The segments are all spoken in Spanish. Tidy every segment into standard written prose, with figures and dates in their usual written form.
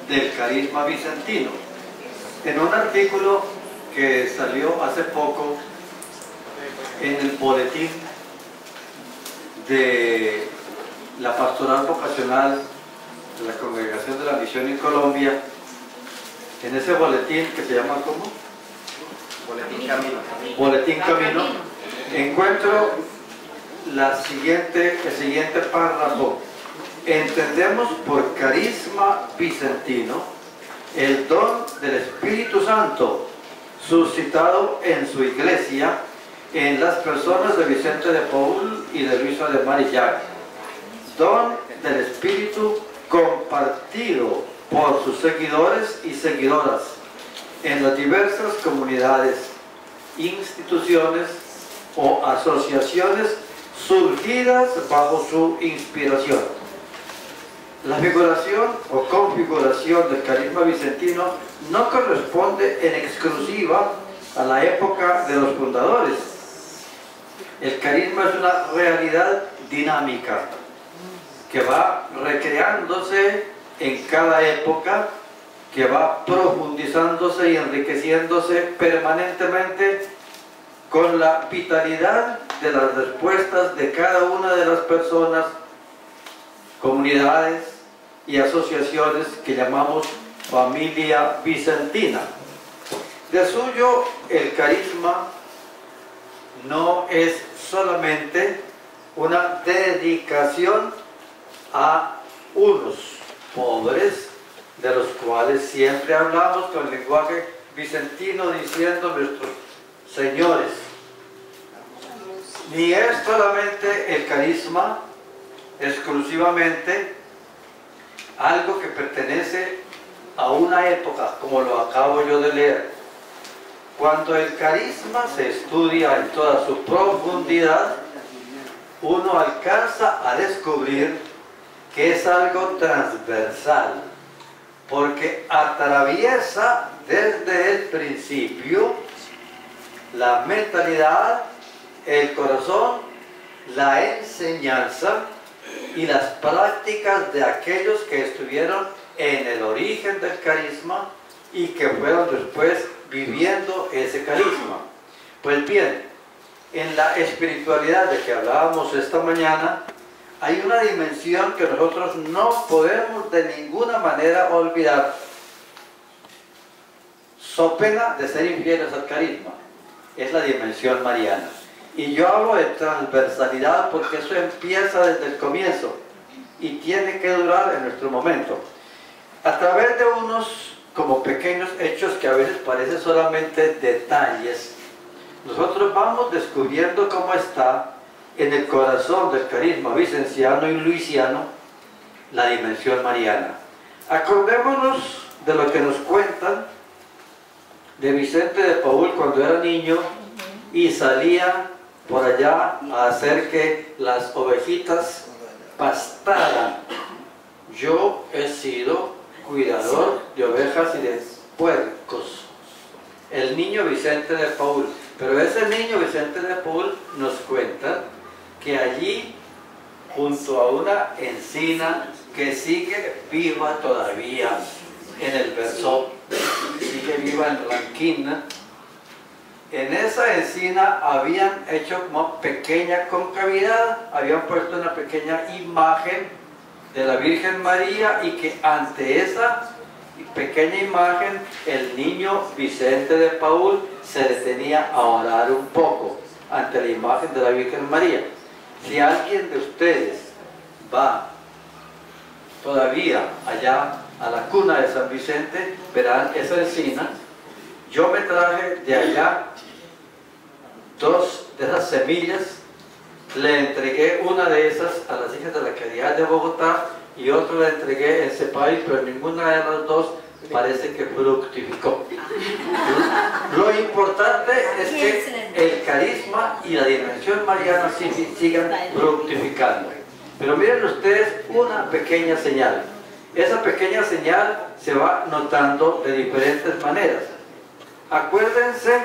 del carisma vicentino. En un artículo que salió hace poco en el boletín de la Pastoral Vocacional de la Congregación de la Misión en Colombia, en ese boletín que se llama ¿cómo? Boletín Camino. Boletín Camino, encuentro el siguiente párrafo. Entendemos por carisma vicentino el don del Espíritu Santo suscitado en su iglesia en las personas de Vicente de Paul y de Luisa de Marillac, don del Espíritu compartido por sus seguidores y seguidoras en las diversas comunidades, instituciones o asociaciones surgidas bajo su inspiración. La figuración o configuración del carisma vicentino no corresponde en exclusiva a la época de los fundadores. El carisma es una realidad dinámica que va recreándose en cada época, que va profundizándose y enriqueciéndose permanentemente con la vitalidad de las respuestas de cada una de las personas, comunidades y asociaciones que llamamos familia vicentina. De suyo, el carisma no es solamente una dedicación a unos pobres, de los cuales siempre hablamos con el lenguaje vicentino diciendo nuestros señores. Ni es solamente el carisma exclusivamente algo que pertenece a una época, como lo acabo yo de leer. Cuando el carisma se estudia en toda su profundidad, uno alcanza a descubrir que es algo transversal, porque atraviesa desde el principio la mentalidad, el corazón, la enseñanza y las prácticas de aquellos que estuvieron en el origen del carisma y que fueron después viviendo ese carisma. Pues bien, en la espiritualidad de que hablábamos esta mañana, hay una dimensión que nosotros no podemos de ninguna manera olvidar, so pena de ser infieles al carisma. Es la dimensión mariana. Y yo hablo de transversalidad porque eso empieza desde el comienzo y tiene que durar en nuestro momento. A través de unos como pequeños hechos que a veces parecen solamente detalles, nosotros vamos descubriendo cómo está en el corazón del carisma vicenciano y luisiano la dimensión mariana. Acordémonos de lo que nos cuentan de Vicente de Paul cuando era niño y salía por allá a hacer que las ovejitas pastaran. Yo he sido cuidador de ovejas y de puercos. El niño Vicente de Paul. Pero ese niño Vicente de Paul nos cuenta que allí, junto a una encina que sigue viva todavía en el Versó, sigue viva en Ranquina, en esa encina habían hecho como pequeña concavidad, habían puesto una pequeña imagen de la Virgen María y que ante esa pequeña imagen el niño Vicente de Paul se detenía a orar un poco ante la imagen de la Virgen María. Si alguien de ustedes va todavía allá a la cuna de San Vicente, verán esa encina. Yo me traje de allá 2 de esas semillas, le entregué una de esas a las hijas de la Caridad de Bogotá y otra la entregué en Cepay, pero ninguna de las dos parece que fructificó. Lo importante es que el carisma y la dimensión mariana sigan fructificando. Pero miren ustedes una pequeña señal. Esa pequeña señal se va notando de diferentes maneras. Acuérdense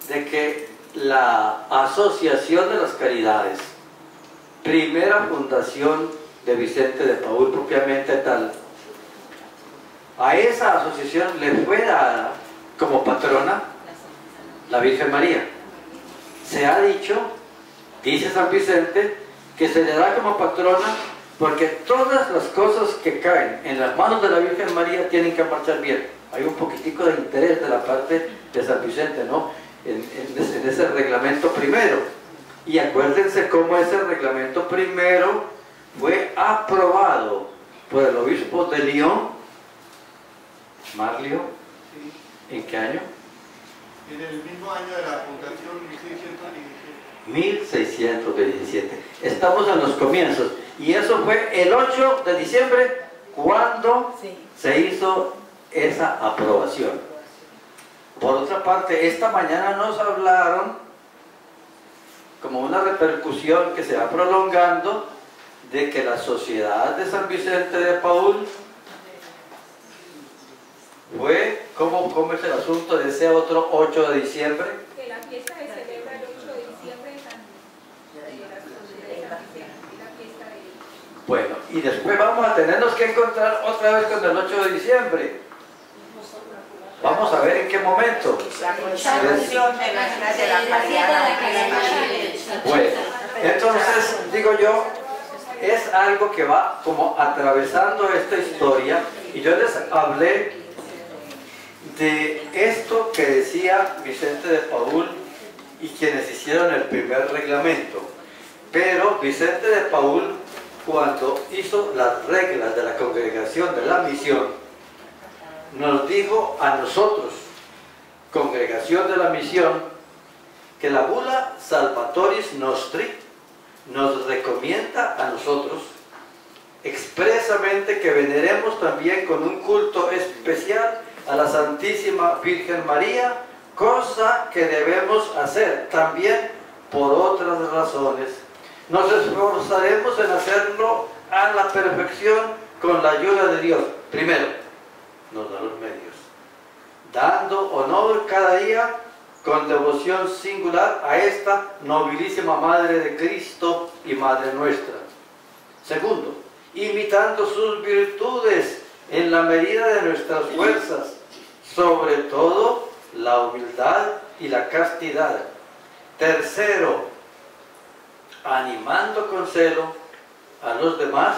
de que la Asociación de las Caridades, primera fundación de Vicente de Paul propiamente tal, A esa asociación le fue dada como patrona la Virgen María. Se ha dicho, dice San Vicente, que se le da como patrona porque todas las cosas que caen en las manos de la Virgen María tienen que marchar bien. Hay un poquitico de interés de la parte de San Vicente, ¿no? En ese reglamento primero. Y acuérdense cómo ese reglamento primero fue aprobado por el obispo de Lyon, Marlio. ¿En qué año? En el mismo año de la fundación, 1617. 1617. Estamos en los comienzos. Y eso fue el 8 de diciembre cuando se hizo esa aprobación. Por otra parte, esta mañana nos hablaron como una repercusión que se va prolongando de que la sociedad de San Vicente de Paúl fue, ¿cómo es el asunto de ese otro 8 de diciembre? Que la fiesta se celebra el 8 de diciembre en San Vicente, la fiesta de... Bueno, y después vamos a tenernos que encontrar otra vez con el 8 de diciembre. Vamos a ver en qué momento. La consagración de la Mariana. Bueno, entonces, digo yo, es algo que va como atravesando esta historia. Y yo les hablé de esto que decía Vicente de Paúl y quienes hicieron el primer reglamento. Pero Vicente de Paúl, cuando hizo las reglas de la congregación de la misión, nos dijo a nosotros, congregación de la misión, que la bula Salvatoris Nostri nos recomienda a nosotros expresamente que veneremos también con un culto especial a la Santísima Virgen María, cosa que debemos hacer también por otras razones. Nos esforzaremos en hacerlo a la perfección con la ayuda de Dios. Primero, nos da los medios, dando honor cada día con devoción singular a esta nobilísima Madre de Cristo y Madre nuestra. Segundo, imitando sus virtudes en la medida de nuestras fuerzas, sobre todo la humildad y la castidad. Tercero, animando con celo a los demás,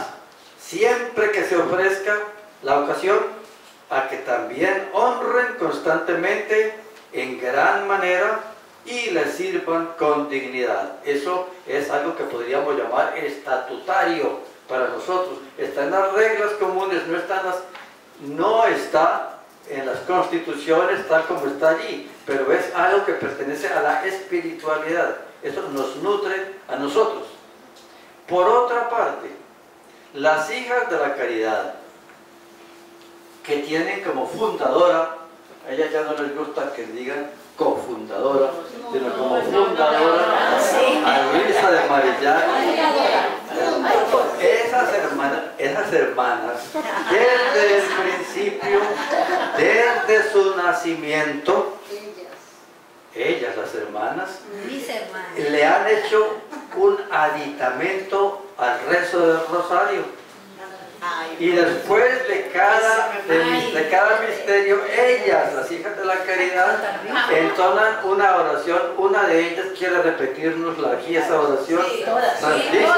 siempre que se ofrezca la ocasión, a que también honren constantemente en gran manera y les sirvan con dignidad. Eso es algo que podríamos llamar estatutario para nosotros. Está en las reglas comunes, no está en las constituciones tal como está allí, pero es algo que pertenece a la espiritualidad. Eso nos nutre a nosotros. Por otra parte, las hijas de la caridad, que tienen como fundadora, a ellas ya no les gusta que digan cofundadora, sino como fundadora a Luisa de Marillac. Esas hermanas, desde el principio, desde su nacimiento, ellas, las hermanas, le han hecho un aditamento al rezo del rosario. Y después de cada misterio, ellas, las hijas de la caridad, entonan una oración. Una de ellas quiere repetirnos aquí esa oración. Santísima.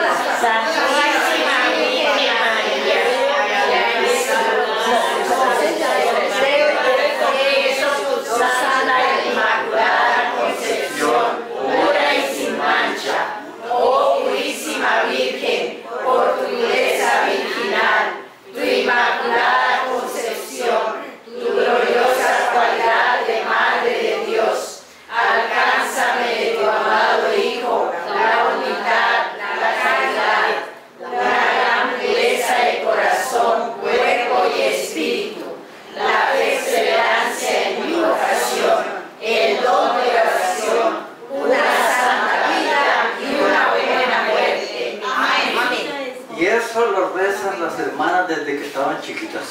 Las hermanas desde que estaban chiquitas.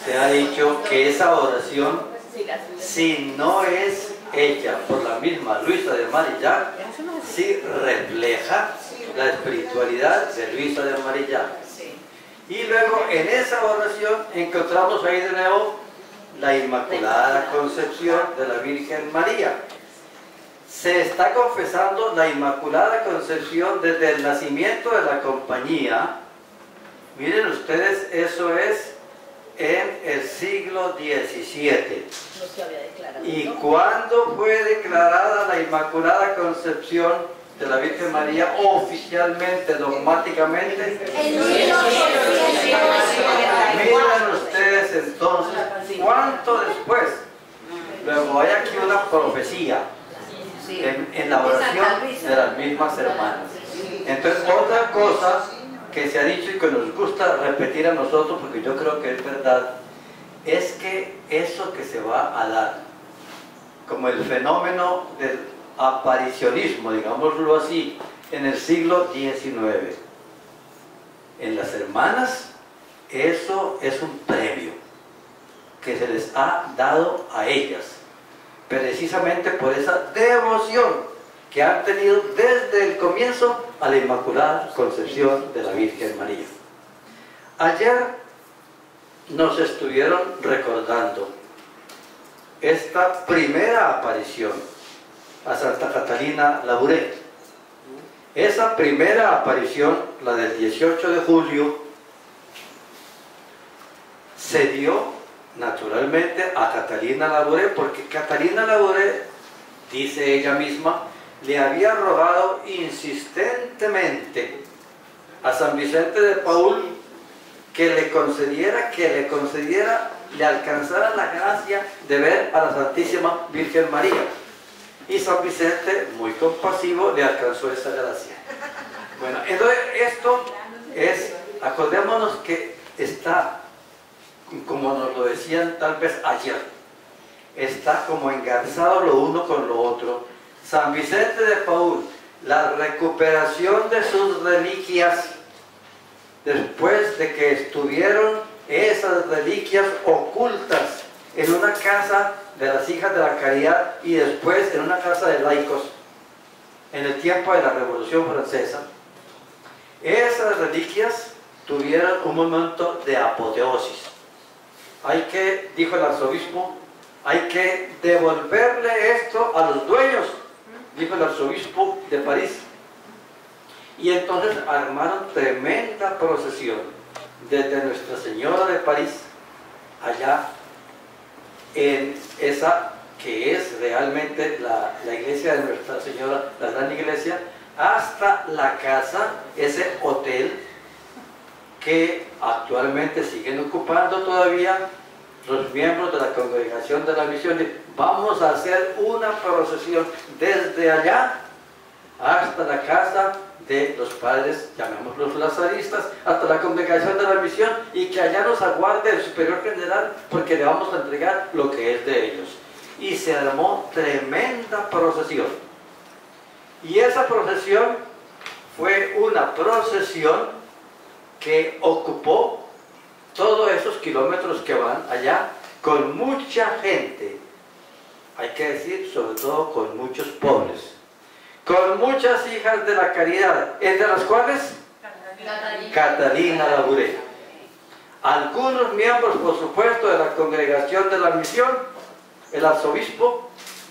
Se ha dicho que esa oración, si no es hecha por la misma Luisa de Marillac, sí refleja la espiritualidad de Luisa de Marillac. Y luego en esa oración encontramos ahí de nuevo la Inmaculada Concepción de la Virgen María. Se está confesando la Inmaculada Concepción desde el nacimiento de la compañía. Miren ustedes, eso es en el siglo XVII. No se había declarado. ¿Y cuándo fue declarada la Inmaculada Concepción de la Virgen María oficialmente, dogmáticamente? Miren ustedes entonces, ¿cuánto después? Luego hay aquí una profecía en la oración de las mismas hermanas. Entonces, otra cosa que se ha dicho y que nos gusta repetir a nosotros, porque yo creo que es verdad, es que eso que se va a dar, como el fenómeno del aparicionismo, digámoslo así, en el siglo XIX, en las hermanas, eso es un premio que se les ha dado a ellas, precisamente por esa devoción que han tenido desde el comienzo a la Inmaculada Concepción de la Virgen María. Ayer nos estuvieron recordando esta primera aparición a Santa Catalina Labouré. Esa primera aparición, la del 18 de julio, se dio naturalmente a Catalina Labouré, porque Catalina Labouré, dice ella misma, le había rogado insistentemente a San Vicente de Paúl que le concediera, le alcanzara la gracia de ver a la Santísima Virgen María. Y San Vicente, muy compasivo, le alcanzó esa gracia. Bueno, entonces esto es, acordémonos que está, como nos lo decían tal vez ayer, está como engarzado lo uno con lo otro. San Vicente de Paúl, la recuperación de sus reliquias, después de que estuvieron esas reliquias ocultas en una casa de las Hijas de la Caridad y después en una casa de laicos, en el tiempo de la Revolución Francesa, esas reliquias tuvieron un momento de apoteosis. Hay que, dijo el arzobispo, hay que devolverle esto a los dueños, dijo el arzobispo de París. Y entonces armaron tremenda procesión desde Nuestra Señora de París, allá en esa que es realmente la iglesia de Nuestra Señora, la gran iglesia, hasta la casa, ese hotel que actualmente siguen ocupando todavía los miembros de la Congregación de la Misión. Vamos a hacer una procesión desde allá hasta la casa de los padres, llamémoslos lazaristas, hasta la Congregación de la Misión, y que allá nos aguarde el superior general, porque le vamos a entregar lo que es de ellos. Y se armó tremenda procesión. Y esa procesión fue una procesión que ocupó todos esos kilómetros que van allá, con mucha gente, hay que decir, sobre todo con muchos pobres, con muchas hijas de la caridad, entre las cuales Catalina Labouré. Algunos miembros, por supuesto, de la Congregación de la Misión, el arzobispo,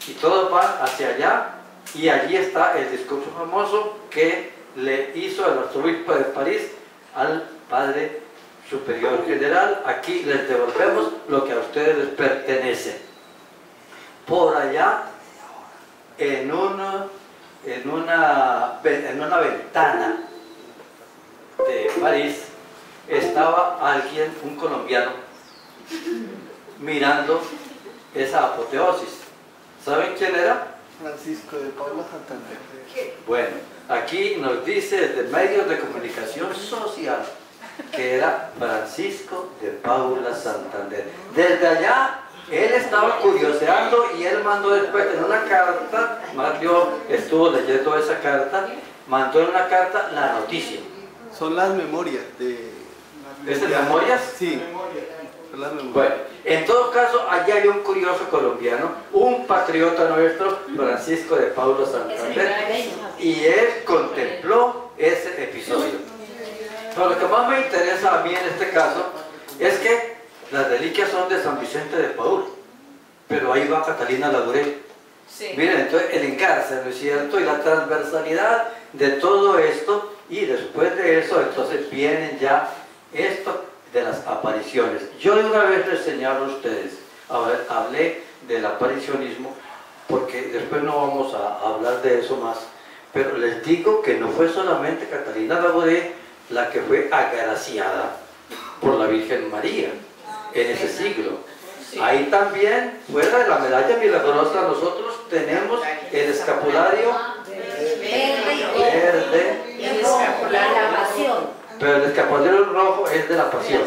y todos van hacia allá, y allí está el discurso famoso que le hizo el arzobispo de París al Padre Superior General: aquí les devolvemos lo que a ustedes les pertenece. Por allá, en una ventana de París, estaba alguien, un colombiano, mirando esa apoteosis. ¿Saben quién era? Francisco de Paula Santander. Bueno, aquí nos dice desde medios de comunicación social que era Francisco de Paula Santander. Desde allá él estaba curioseando y él mandó después en una carta, Mario estuvo leyendo esa carta, mandó en una carta la noticia. Son las memorias de... ¿Es de memorias? Sí. Bueno, en todo caso, allí hay un curioso colombiano, un patriota nuestro, Francisco de Paulo Santander, y él contempló ese episodio. Pero lo que más me interesa a mí en este caso es que las reliquias son de San Vicente de Paúl, pero ahí va Catalina Labouré. Sí. Miren, entonces el engarce, ¿no es cierto? Y la transversalidad de todo esto, y después de eso, entonces vienen ya esto de las apariciones. Yo de una vez les señalo a ustedes, hablé del aparicionismo, porque después no vamos a hablar de eso más, pero les digo que no fue solamente Catalina Labouré la que fue agraciada por la Virgen María en ese siglo. Ahí también, fuera de la medalla milagrosa, nosotros tenemos el escapulario verde, pero el escapulario rojo es de la pasión.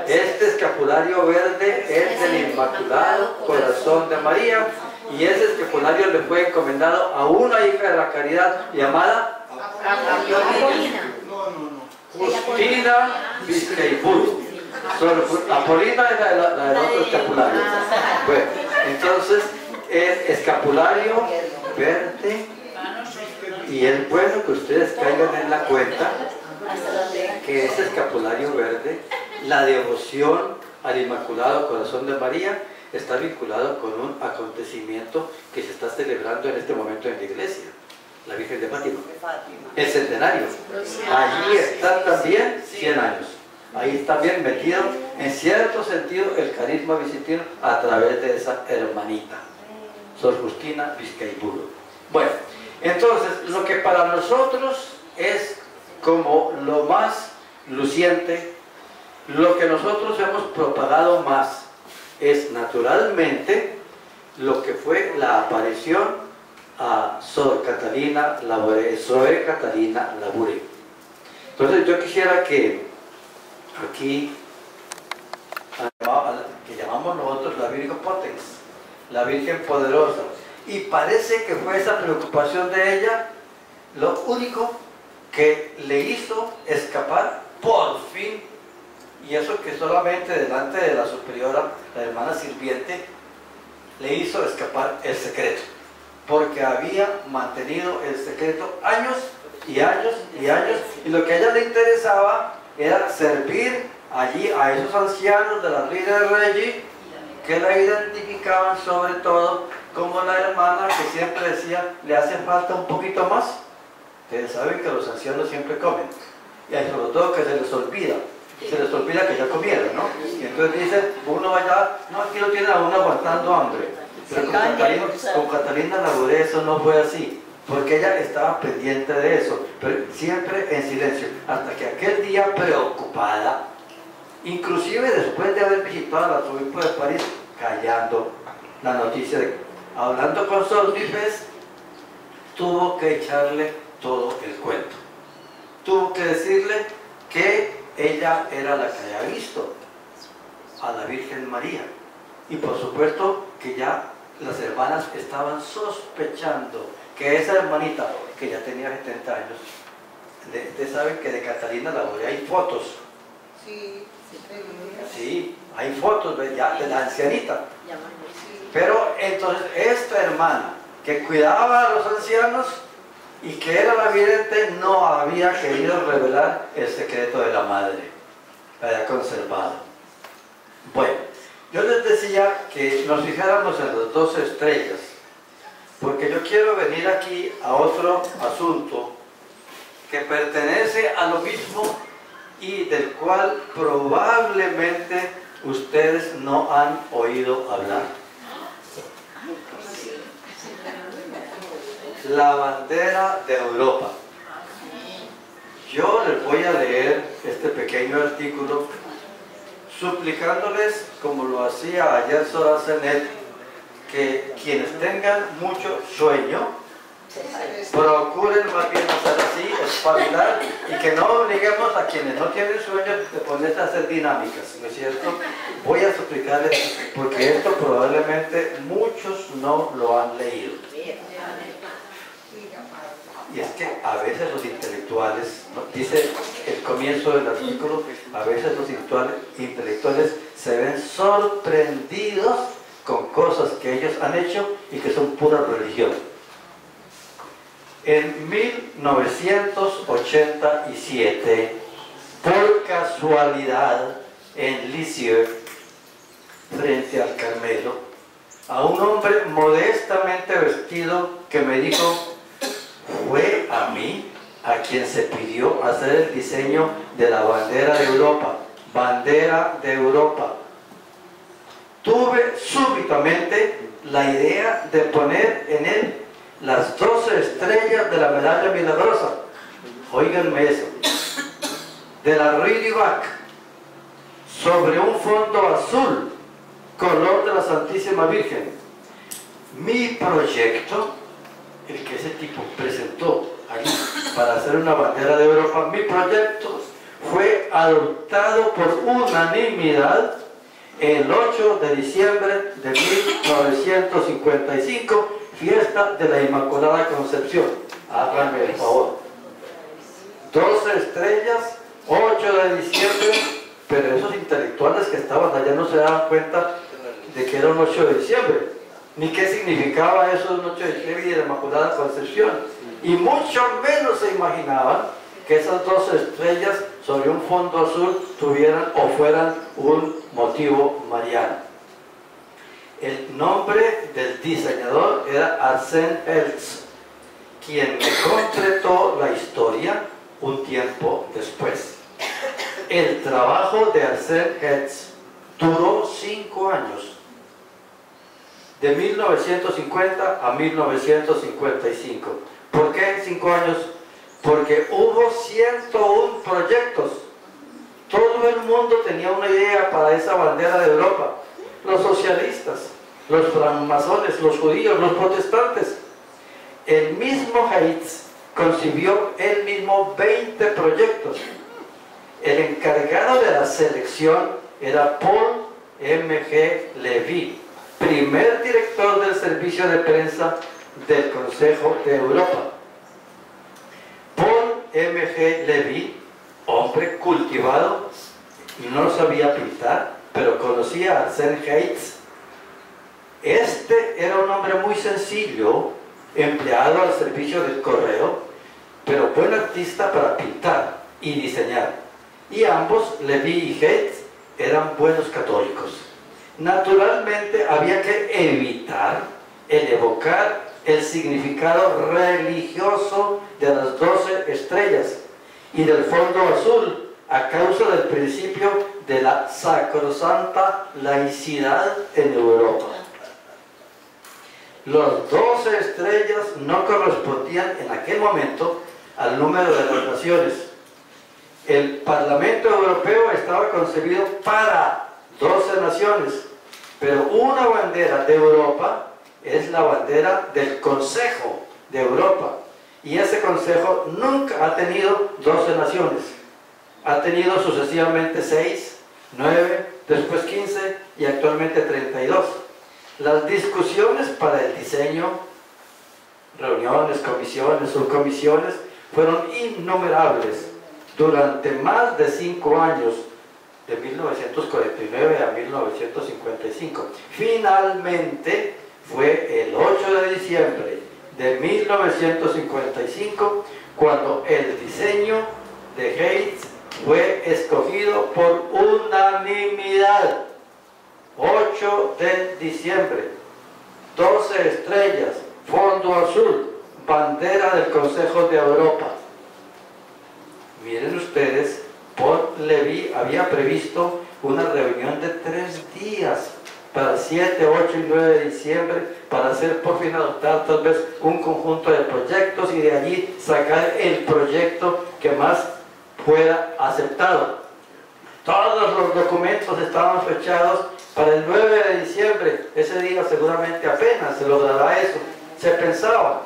Este escapulario verde es del Inmaculado Corazón de María, y ese escapulario le fue encomendado a una hija de la caridad llamada Justina Vizcaiburu. Apolina es la del otro escapulario. Bueno, entonces el escapulario verde, y es bueno que ustedes caigan en la cuenta que ese escapulario verde, la devoción al Inmaculado Corazón de María, está vinculado con un acontecimiento que se está celebrando en este momento en la iglesia, la Virgen de Fátima, el centenario. Allí está también 100 años. Ahí está bien metido, en cierto sentido, el carisma bizantino a través de esa hermanita, Sor Justina Vizcaiburu. Bueno, entonces, lo que para nosotros es como lo más luciente, lo que nosotros hemos propagado más, es naturalmente lo que fue la aparición a Sor Catalina Labouré, Zoe Catalina Labouré. Entonces, yo quisiera que aquí, que llamamos nosotros la Virgo Potens, la Virgen Poderosa, y parece que fue esa preocupación de ella lo único que le hizo escapar por fin, y eso que solamente delante de la superiora, la hermana sirviente, le hizo escapar el secreto, porque había mantenido el secreto años y años y años, y lo que a ella le interesaba era servir allí a esos ancianos de la Reina de Reyes, que la identificaban sobre todo como la hermana que siempre decía, le hace falta un poquito más. Ustedes saben que los ancianos siempre comen, y sobre todo que se les olvida que ya comieron, ¿no? Y entonces dicen, uno vaya, no, aquí lo tiene a uno aguantando hambre. Pero con Catalina Labouré eso no fue así, porque ella estaba pendiente de eso, pero siempre en silencio, hasta que aquel día, preocupada, inclusive después de haber visitado al arzobispo de París, callando la noticia de, hablando con Sor Vipes, tuvo que echarle todo el cuento, tuvo que decirle que ella era la que había visto a la Virgen María, y por supuesto que ya las hermanas estaban sospechando que esa hermanita, que ya tenía 70 años, ustedes saben que de Catalina Labouré hay fotos. Sí, hay fotos de la ancianita. Pero entonces esta hermana, que cuidaba a los ancianos y que era la vidente, no había querido revelar el secreto de la madre, la había conservado. Bueno, yo les decía que nos fijáramos en las 12 estrellas, porque yo quiero venir aquí a otro asunto que pertenece a lo mismo y del cual probablemente ustedes no han oído hablar. La bandera de Europa. Yo les voy a leer este pequeño artículo suplicándoles, como lo hacía ayer Sor Asenet, que quienes tengan mucho sueño procuren más bien hacer así, espabilar, y que no obliguemos a quienes no tienen sueño de ponerse a hacer dinámicas, ¿no es cierto? Voy a suplicarles, porque esto probablemente muchos no lo han leído. Y es que a veces los intelectuales, ¿no? Dice el comienzo del artículo, a veces los intelectuales se ven sorprendidos con cosas que ellos han hecho y que son pura religión. En 1987, por casualidad, en Lisieux, frente al Carmelo, a un hombre modestamente vestido que me dijo: fue a mí a quien se pidió hacer el diseño de la bandera de Europa. Bandera de Europa. Tuve súbitamente la idea de poner en él las 12 estrellas de la medalla milagrosa. Óiganme eso. De la Rue du Bac, sobre un fondo azul, color de la Santísima Virgen. Mi proyecto, el que ese tipo presentó allí para hacer una bandera de Europa, mi proyecto fue adoptado por unanimidad el 8 de diciembre de 1955, fiesta de la Inmaculada Concepción. Háganme el favor. 12 estrellas, 8 de diciembre, pero esos intelectuales que estaban allá no se daban cuenta de que era un 8 de diciembre, ni qué significaba eso de un 8 de diciembre y de la Inmaculada Concepción, y mucho menos se imaginaban que esas 12 estrellas sobre un fondo azul tuvieran o fueran un motivo mariano. El nombre del diseñador era Arsène Hertz, quien me completó la historia un tiempo después. El trabajo de Arsène Hertz duró 5 años, de 1950 a 1955. ¿Por qué 5 años? Porque hubo 101 proyectos. Todo el mundo tenía una idea para esa bandera de Europa. Los socialistas, los francmasones, los judíos, los protestantes. El mismo Hertz concibió él mismo 20 proyectos. El encargado de la selección era Paul M.G. Levy, primer director del servicio de prensa del Consejo de Europa. Paul M.G. Levy, hombre cultivado, no sabía pintar, pero conocía a Arsène Hertz. Este era un hombre muy sencillo, empleado al servicio del correo, pero buen artista para pintar y diseñar. Y ambos, Levy y Hertz, eran buenos católicos. Naturalmente había que evitar el evocar el significado religioso de las 12 estrellas y del fondo azul, a causa del principio de la sacrosanta laicidad en Europa. Los 12 estrellas no correspondían en aquel momento al número de las naciones. El Parlamento Europeo estaba concebido para 12 naciones, pero una bandera de Europa es la bandera del Consejo de Europa, y ese Consejo nunca ha tenido 12 naciones. Ha tenido sucesivamente 6, 9, después 15 y actualmente 32. Las discusiones para el diseño, reuniones, comisiones, subcomisiones, fueron innumerables durante más de 5 años, de 1949 a 1955. Finalmente, fue el 8 de diciembre de 1955 cuando el diseño de Hertz fue escogido por unanimidad. 8 de diciembre, 12 estrellas, fondo azul, bandera del Consejo de Europa. Miren ustedes, Paul Levy había previsto una reunión de 3 días para 7, 8 y 9 de diciembre, para hacer por fin adoptar tal vez un conjunto de proyectos y de allí sacar el proyecto que más fuera aceptado. Todos los documentos estaban fechados para el 9 de diciembre. Ese día seguramente apenas se logrará eso. Se pensaba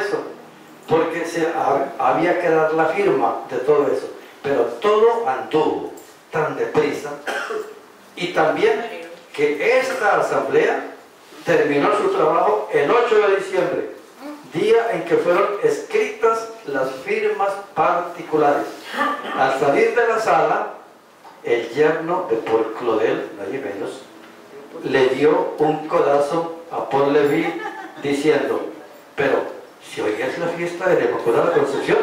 eso, porque había que dar la firma de todo eso. Pero todo anduvo tan deprisa, y también que esta asamblea terminó su trabajo el 8 de diciembre, día en que fueron escritas las firmas particulares. Al salir de la sala, el yerno de Paul Claudel, nadie menos, le dio un codazo a Paul Levi diciendo: pero si hoy es la fiesta de la Inmaculada Concepción.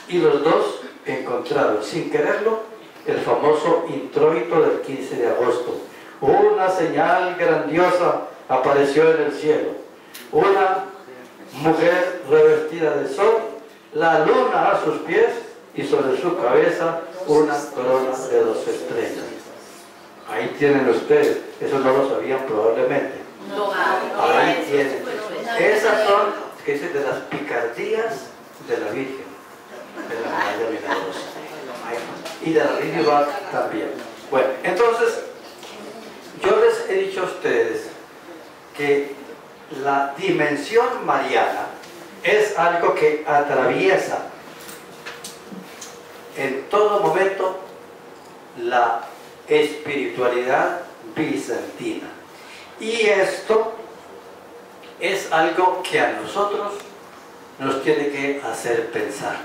Y los dos encontraron sin quererlo el famoso introito del 15 de agosto. Una señal grandiosa apareció en el cielo: una mujer revestida de sol, la luna a sus pies y sobre su cabeza una corona de 2 estrellas. Ahí tienen ustedes, eso no lo sabían probablemente. Ahí tienen. Esas son, que dicen, de las picardías de la Virgen, de la María Milagrosa. Y de la Lady Bach también. Bueno, entonces, yo les he dicho a ustedes que la dimensión mariana es algo que atraviesa en todo momento la espiritualidad bizantina. Y esto es algo que a nosotros nos tiene que hacer pensar.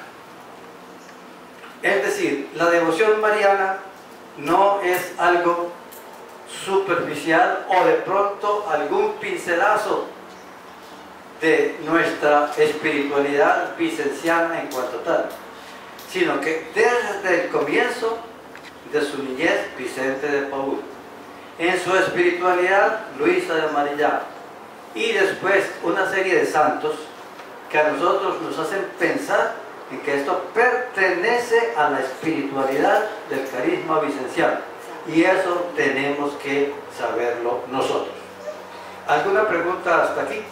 Es decir, la devoción mariana no es algo superficial o de pronto algún pincelazo de nuestra espiritualidad vicenciana en cuanto tal, sino que desde el comienzo de su niñez, Vicente de Paúl, en su espiritualidad, Luisa de Marillán, y después una serie de santos que a nosotros nos hacen pensar en que esto pertenece a la espiritualidad del carisma vicenciano, y eso tenemos que saberlo nosotros. ¿Alguna pregunta hasta aquí?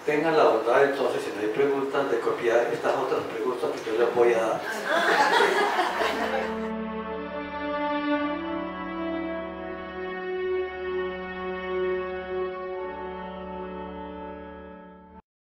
Tengan la bondad entonces, si no hay preguntas, de copiar estas otras preguntas que yo les voy a dar.